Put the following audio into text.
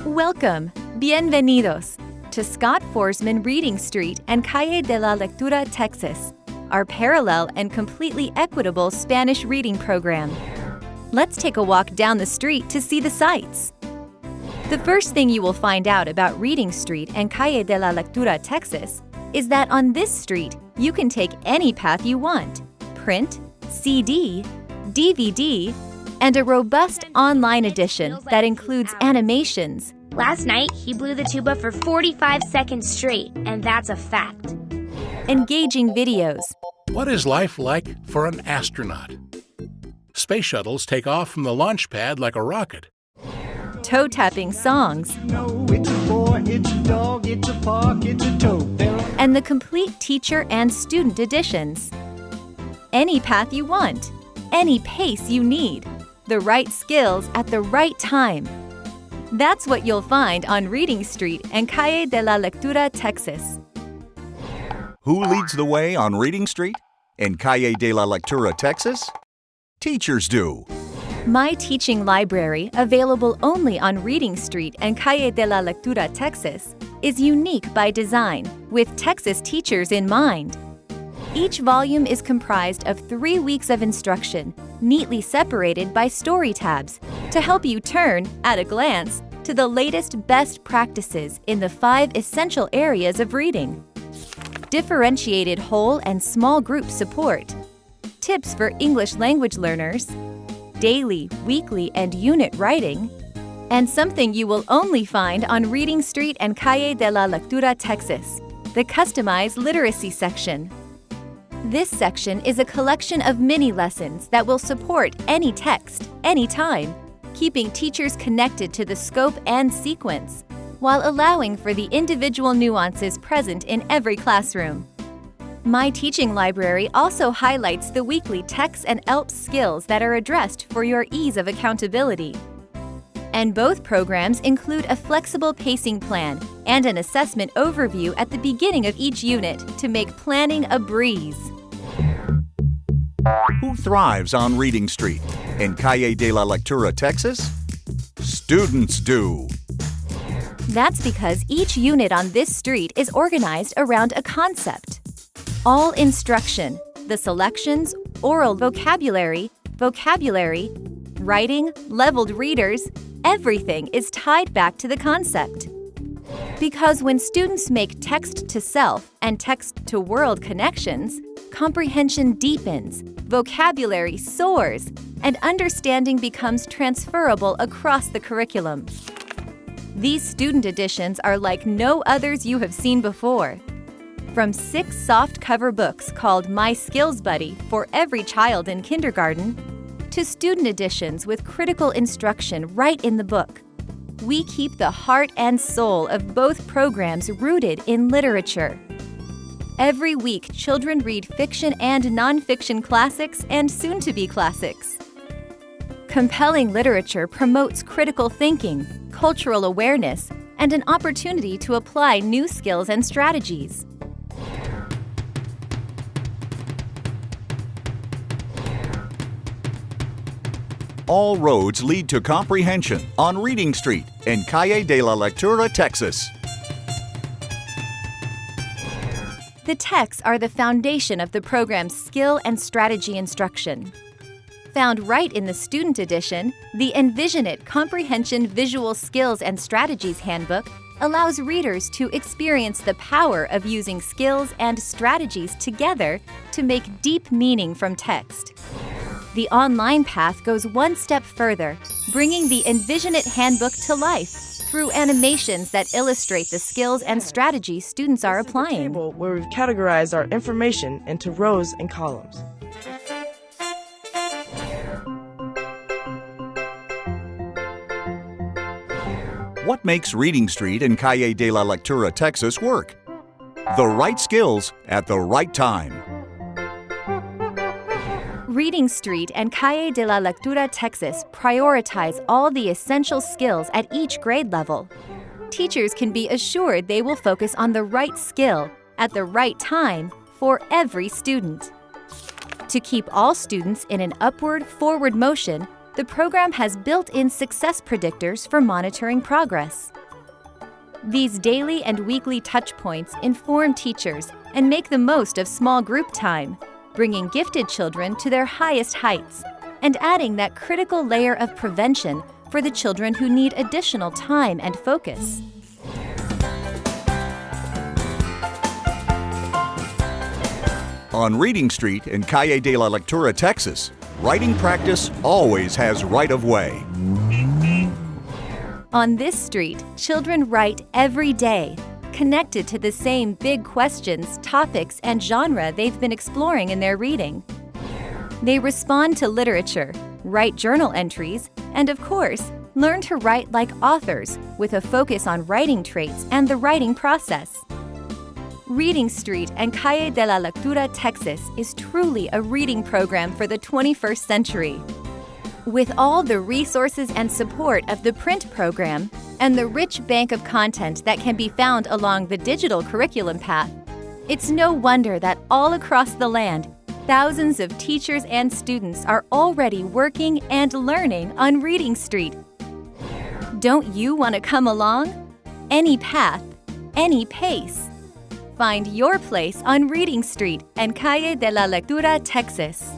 Welcome, bienvenidos, to Scott Forsman Reading Street and Calle de la Lectura, Texas, our parallel and completely equitable Spanish reading program. Let's take a walk down the street to see the sights. The first thing you will find out about Reading Street and Calle de la Lectura, Texas, is that on this street, you can take any path you want: print, CD, DVD, and a robust online edition that includes animations. Last night, he blew the tuba for 45 seconds straight, and that's a fact. Engaging videos. What is life like for an astronaut? Space shuttles take off from the launch pad like a rocket. Toe-tapping songs. It's a boy, it's a dog, it's a park, it's a toad. And the complete teacher and student editions. Any path you want, any pace you need, the right skills at the right time. That's what you'll find on Reading Street and Calle de la Lectura, Texas. Who leads the way on Reading Street in Calle de la Lectura, Texas? Teachers do. My Teaching Library, available only on Reading Street and Calle de la Lectura, Texas, is unique by design, with Texas teachers in mind. Each volume is comprised of 3 weeks of instruction, neatly separated by story tabs, to help you turn, at a glance, to the latest best practices in the 5 essential areas of reading. Differentiated whole and small group support, tips for English language learners, daily, weekly, and unit writing, and something you will only find on Reading Street and Calle de la Lectura, Texas, the customized literacy section. This section is a collection of mini lessons that will support any text, anytime, keeping teachers connected to the scope and sequence, while allowing for the individual nuances present in every classroom. My Teaching Library also highlights the weekly TEKS and ELPS skills that are addressed for your ease of accountability. And both programs include a flexible pacing plan and an assessment overview at the beginning of each unit to make planning a breeze. Who thrives on Reading Street in Calle de la Lectura, Texas? Students do. That's because each unit on this street is organized around a concept. All instruction, the selections, oral vocabulary, writing, leveled readers, everything is tied back to the concept. Because when students make text-to-self and text-to-world connections, comprehension deepens, vocabulary soars, and understanding becomes transferable across the curriculum. These student editions are like no others you have seen before. From 6 soft-cover books called My Skills Buddy for every child in kindergarten, to student editions with critical instruction right in the book, we keep the heart and soul of both programs rooted in literature. Every week, children read fiction and nonfiction classics and soon-to-be classics. Compelling literature promotes critical thinking, cultural awareness, and an opportunity to apply new skills and strategies. All roads lead to comprehension on Reading Street in Calle de la Lectura, Texas. The texts are the foundation of the program's skill and strategy instruction. Found right in the Student Edition, the Envision It Comprehension Visual Skills and Strategies Handbook allows readers to experience the power of using skills and strategies together to make deep meaning from text. The online path goes one step further, bringing the Envision It Handbook to life through animations that illustrate the skills and strategies students are applying. Table where we've categorized our information into rows and columns. What makes Reading Street in Calle de la Lectura, Texas work? The right skills at the right time. Reading Street and Calle de la Lectura, Texas prioritize all the essential skills at each grade level. Teachers can be assured they will focus on the right skill at the right time for every student. To keep all students in an upward-forward motion, the program has built-in success predictors for monitoring progress. These daily and weekly touchpoints inform teachers and make the most of small group time, bringing gifted children to their highest heights and adding that critical layer of prevention for the children who need additional time and focus. On Reading Street in Calle de la Lectura, Texas, writing practice always has right of way. On this street, children write every day, connected to the same big questions, topics, and genre they've been exploring in their reading. They respond to literature, write journal entries, and of course, learn to write like authors with a focus on writing traits and the writing process. Reading Street and Calle de la Lectura, Texas is truly a reading program for the 21st century. With all the resources and support of the print program and the rich bank of content that can be found along the digital curriculum path, it's no wonder that all across the land, thousands of teachers and students are already working and learning on Reading Street. Don't you want to come along? Any path, any pace. Find your place on Reading Street and Calle de la Lectura, Texas.